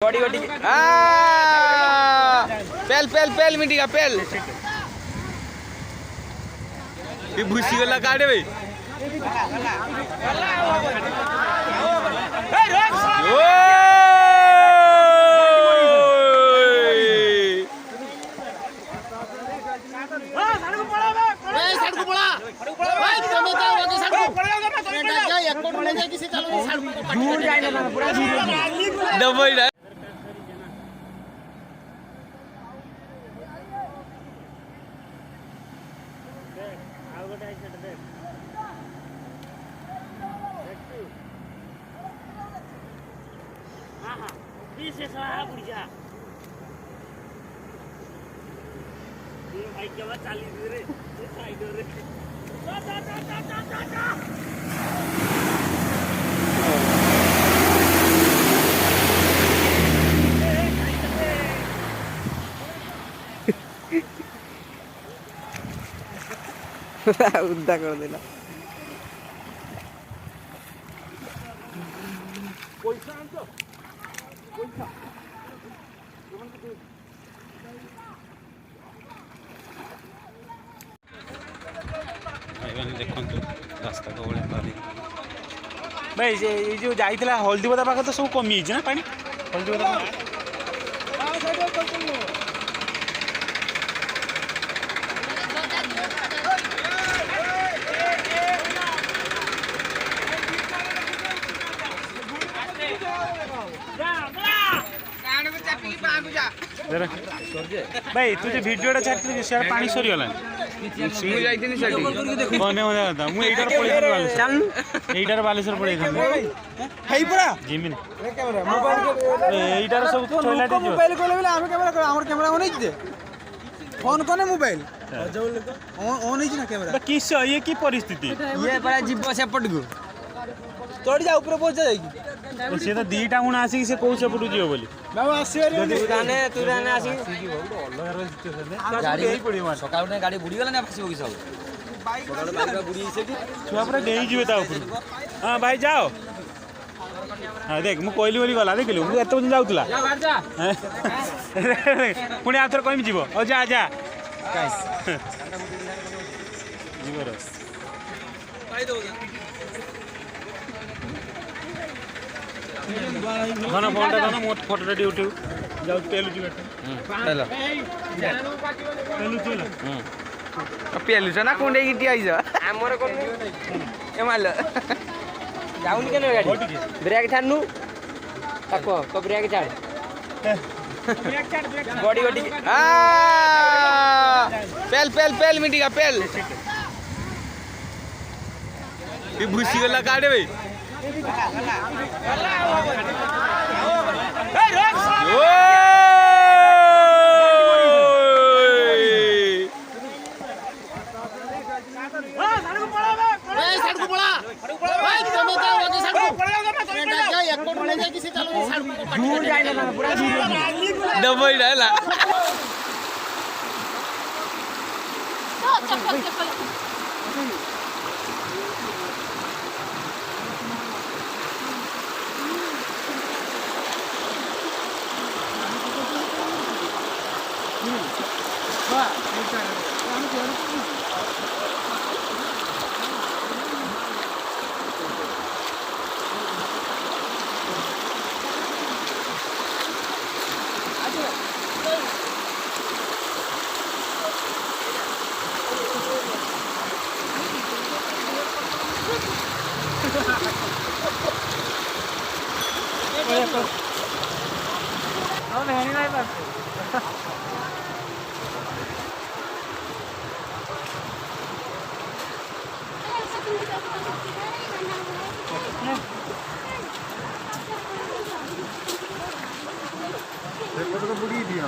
body body पेल पेल पेल मिट्टी का पेल ये भूसी गला काटे भाई डबल उद्दा कर देना देखो रास्ता को भाई ये जो जाइला हल्दी बदा पाख तो सब कमी ना पानी हल्दी बदा भाई तुझे वीडियोटा छाड़ी सियार पानी सरी गला मुझे जाइथिनी सेठी कोने हो जाता मु एटार पळी चल एटार बालेश्वर पळी था हेई पूरा जिमिन रे कैमरा मोबाइल एटार सब थोइला दे मोबाइल कोले बेले हम कैमरा हमर कैमरा ओन हिजे फोन कोने मोबाइल ओन हिजे ना कैमरा किस ये की परिस्थिति ये बड़ा जीव सेपट को तोड़ जा ऊपर पहुंच जाएगी से तो दीटा हुन आसी से कोउ सेपटु जियो बोली बाबा आसी तू राने आसी गाड़ी ही पड़ी मार सकाळ ने गाड़ी बुड़ी गला ना फसिबो की सब सकाळ बाइक बुड़ी सेठी छुआ पर डेई जिवे ता ऊपर हां भाई जाओ हां देख मु कोइली बोली गला देखिलु मु एत बजे जाउतला जा बाहर जा पुणी आथर कइम जीवो ओ जा जा गाइस जीवो रस भाई दो खाना फोन टा खाना मोट फोटो रेडी उठिउ जाउ पेलु जी बैठ हेलो पेलु चला पेलु छ ना कोंडे गिटी आइज हमर कोन ए माल जाउन केने गाडी ब्रेक छाडनु ताको तो ब्रेक छाड ब्रेक छाड बॉडी बॉडी पेल पेल पेल मिट्टी का पेल ये भूसी गला काटे भाई डबल डाला बुढ़ी दिया